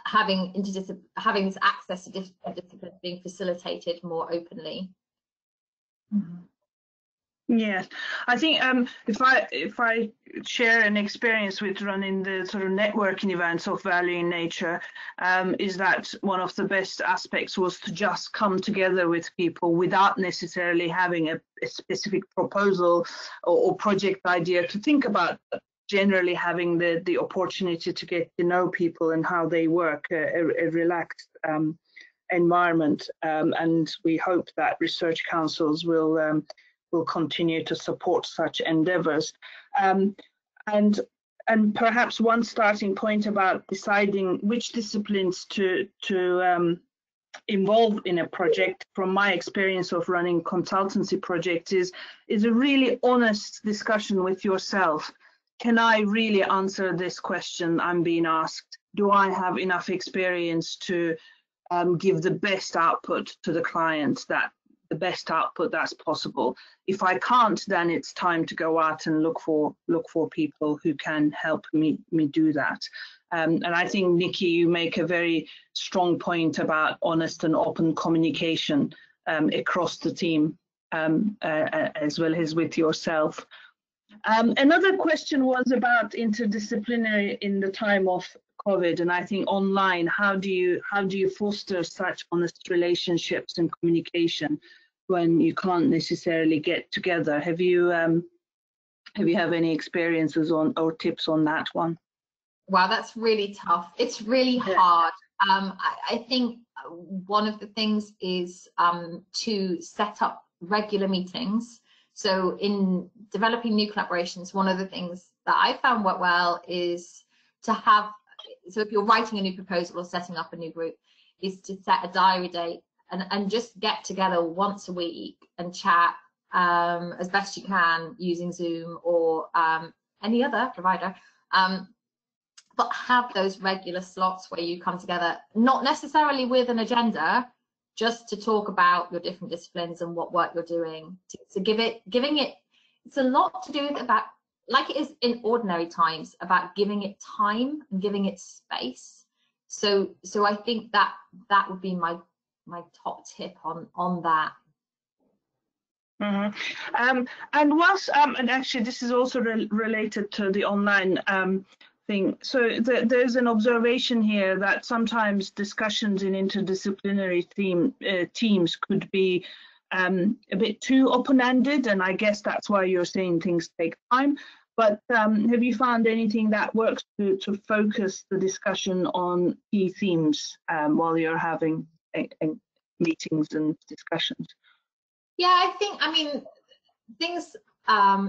having this access to different disciplines being facilitated more openly. Yes, I think if I share an experience with running the sort of networking events of value in nature, is that one of the best aspects was to just come together with people without necessarily having a specific proposal or project idea to think about, generally having the opportunity to get to know people and how they work, a relaxed environment, and we hope that research councils will continue to support such endeavours. And perhaps one starting point about deciding which disciplines to involve in a project, from my experience of running consultancy projects, is a really honest discussion with yourself. Can I really answer this question I'm being asked? Do I have enough experience to give the best output to the client, the best output that's possible? If I can't, then it's time to go out and look for people who can help me do that. And I think, Nikki, you make a very strong point about honest and open communication across the team, as well as with yourself. Another question was about interdisciplinary in the time of COVID, and I think online, how do you foster such honest relationships and communication when you can't necessarily get together? Have you any experiences or tips on that one? Wow, that's really tough. It's really hard. I think one of the things is to set up regular meetings. So in developing new collaborations, one of the things that I found work well is to have, so if you're writing a new proposal or setting up a new group, is to set a diary date and just get together once a week and chat as best you can using Zoom or any other provider. But have those regular slots where you come together, not necessarily with an agenda, just to talk about your different disciplines and what work you're doing. To giving it, it's a lot to do with about, like it is in ordinary times, about giving it time and giving it space. So I think that would be my top tip on that. Mm-hmm. And actually this is also related to the online thing. So there's an observation here that sometimes discussions in interdisciplinary teams could be a bit too open-ended, and I guess that's why you're saying things take time. But have you found anything that works to focus the discussion on key themes while you're having meetings and discussions? Yeah, I mean, things,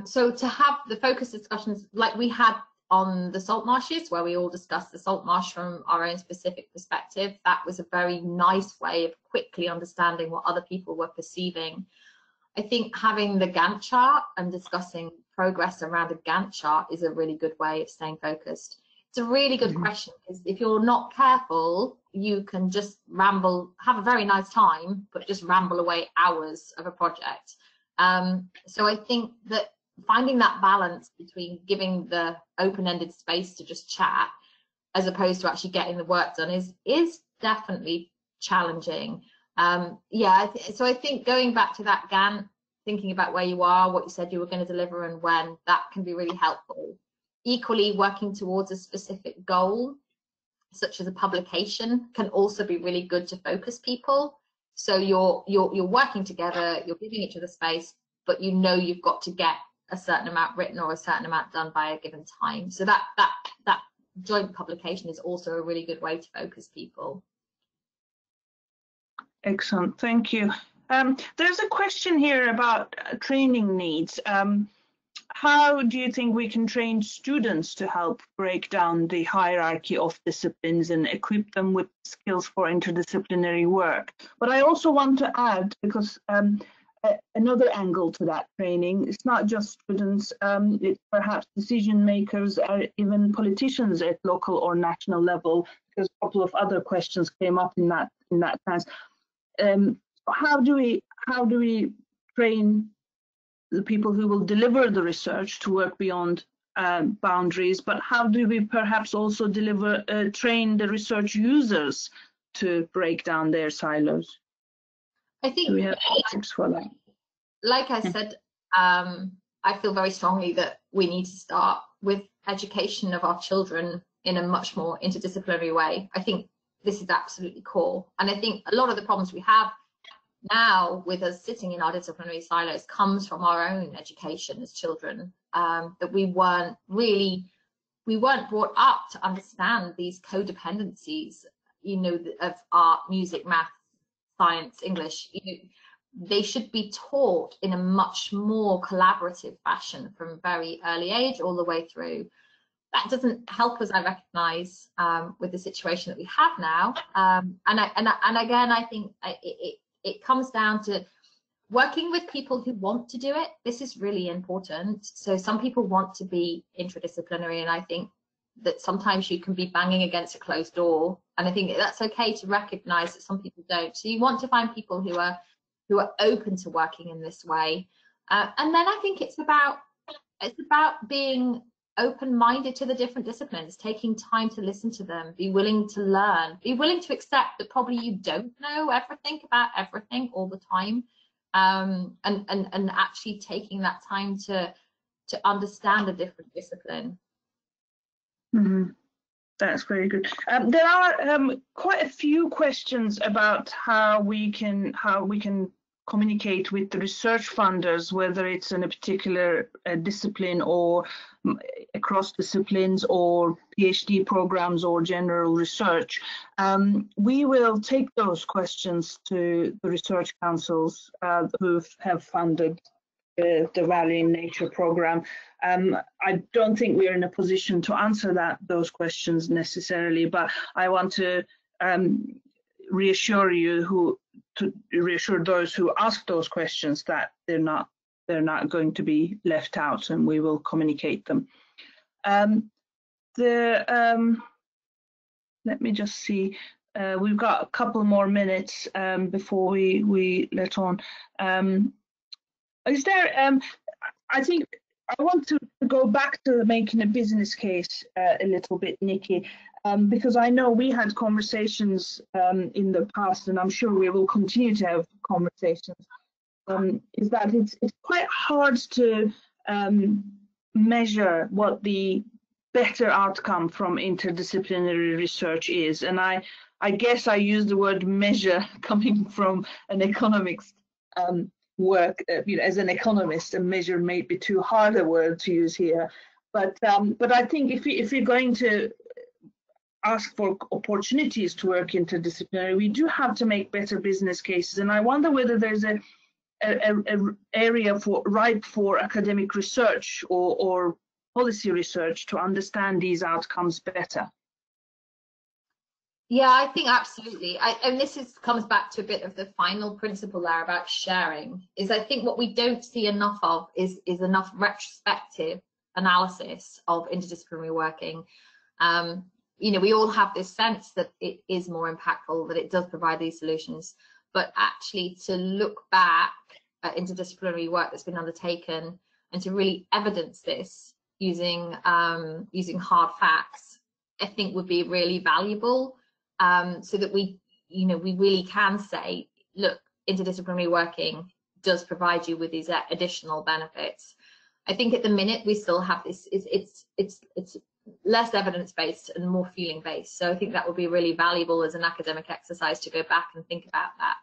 so to have the focus discussions like we had on the saltmarshes, where we all discussed the salt marsh from our own specific perspective, that was a very nice way of quickly understanding what other people were perceiving. I think having the Gantt chart and discussing progress around a Gantt chart is a really good way of staying focused. It's a really good question, because if you're not careful, you can just ramble, have a very nice time, but just ramble away hours of a project. So I think that finding that balance between giving the open-ended space to just chat as opposed to actually getting the work done is definitely challenging. Yeah, so I think going back to that Gantt, thinking about where you are, what you said you were going to deliver and when, that can be really helpful. Equally, working towards a specific goal, such as a publication, can also be really good to focus people. So you're working together, you're giving each other space, but you know you've got to get a certain amount written or a certain amount done by a given time. So that joint publication is also a really good way to focus people. Excellent, thank you. There's a question here about training needs. How do you think we can train students to help break down the hierarchy of disciplines and equip them with skills for interdisciplinary work? But I also want to add, because another angle to that training, it's not just students, it's perhaps decision makers, even politicians at local or national level, because a couple of other questions came up in that sense. How do we train the people who will deliver the research to work beyond boundaries, but how do we perhaps also train the research users to break down their silos? I think we have tips for that. Like I said, I feel very strongly that we need to start with education of our children in a much more interdisciplinary way. I think this is absolutely core. And I think a lot of the problems we have now with us sitting in our disciplinary silos comes from our own education as children, that we weren't brought up to understand these codependencies, you know, of art, music, math, science, English. You know, they should be taught in a much more collaborative fashion from a very early age all the way through. That doesn't help us, I recognise, with the situation that we have now. And again, I think it comes down to working with people who want to do it. This is really important. So some people want to be interdisciplinary, and I think that sometimes you can be banging against a closed door, and I think that's okay to recognise that some people don't. So you want to find people who are open to working in this way, and then I think it's about being open-minded to the different disciplines, taking time to listen to them, be willing to learn, be willing to accept that probably you don't know everything about everything all the time, and actually taking that time to understand a different discipline. Mm-hmm. That's very good. There are quite a few questions about how we can communicate with the research funders, whether it's in a particular discipline or across disciplines or PhD programs or general research. We will take those questions to the research councils who have funded the Value in Nature program. I don't think we're in a position to answer those questions necessarily, but I want to reassure those who ask those questions that they're not going to be left out, and we will communicate them. Let me just see. We've got a couple more minutes before we let on. Is there? I think I want to go back to making a business case a little bit, Nikki. Because I know we had conversations in the past, and I'm sure we will continue to have conversations, is that it's quite hard to measure what the better outcome from interdisciplinary research is. And I guess I use the word measure coming from an economics work. You know, as an economist, a measure may be too hard a word to use here. But I think if you're going to ask for opportunities to work interdisciplinary, we do have to make better business cases. And I wonder whether there's an area ripe for academic research or policy research to understand these outcomes better. Yeah, I think absolutely. And this comes back to a bit of the final principle there about sharing, is I think what we don't see enough of is enough retrospective analysis of interdisciplinary working. You know, we all have this sense that it is more impactful, that it does provide these solutions, but actually to look back at interdisciplinary work that's been undertaken and to really evidence this using hard facts, I think would be really valuable, so that we really can say, look, interdisciplinary working does provide you with these additional benefits. I think at the minute we still have this, it's less evidence-based and more feeling-based. So I think that would be really valuable as an academic exercise to go back and think about that.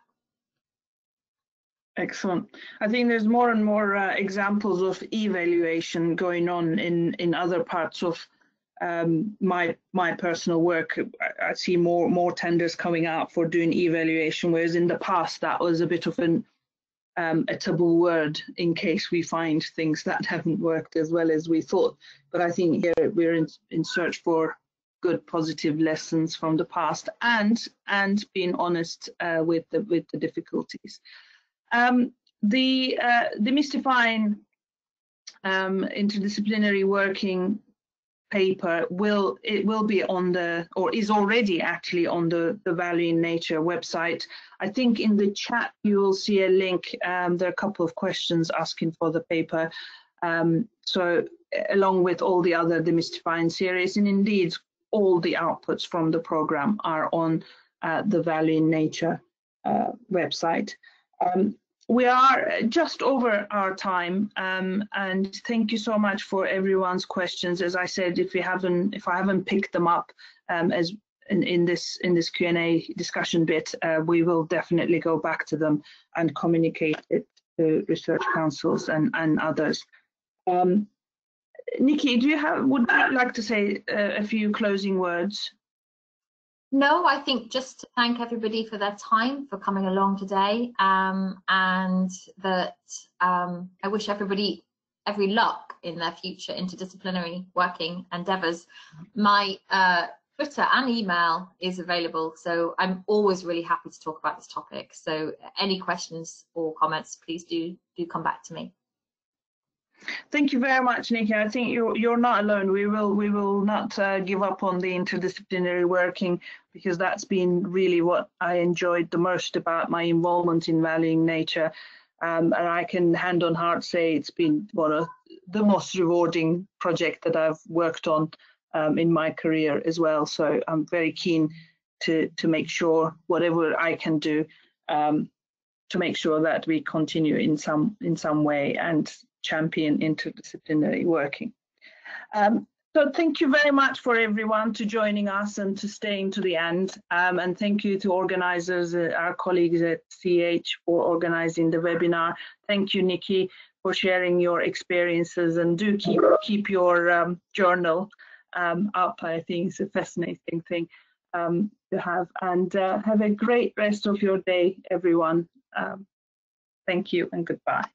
Excellent. I think there's more and more examples of evaluation going on in other parts of my personal work. I see more tenders coming out for doing evaluation, whereas in the past that was a bit of a taboo word in case we find things that haven't worked as well as we thought. But I think here we're in search for good positive lessons from the past and being honest with the difficulties. The Demystifying Interdisciplinary Working paper will be on the, or is already actually on the Value in Nature website. I think in the chat you will see a link. There are a couple of questions asking for the paper. So along with all the other Demystifying series, and indeed all the outputs from the program are on the Value in Nature website. We are just over our time, and thank you so much for everyone's questions. As I said, if I haven't picked them up as in this Q&A discussion bit, we will definitely go back to them and communicate it to research councils and others. Nikki, would you like to say a few closing words? No, I think just to thank everybody for their time, for coming along today, and that I wish everybody every luck in their future interdisciplinary working endeavours. My Twitter and email is available, so I'm always really happy to talk about this topic. So any questions or comments, please do come back to me. Thank you very much, Nikki. I think you're not alone. We will not give up on the interdisciplinary working, because that's been really what I enjoyed the most about my involvement in valuing nature. And I can hand on heart say it's been one of the most rewarding project that I've worked on in my career as well. So I'm very keen to make sure whatever I can do to make sure that we continue in some way and champion interdisciplinary working. So thank you very much for everyone to joining us and to staying to the end. And thank you to organisers, our colleagues at CH, for organising the webinar. Thank you, Nikki, for sharing your experiences, and do keep your journal up. I think it's a fascinating thing to have. And have a great rest of your day, everyone. Thank you and goodbye.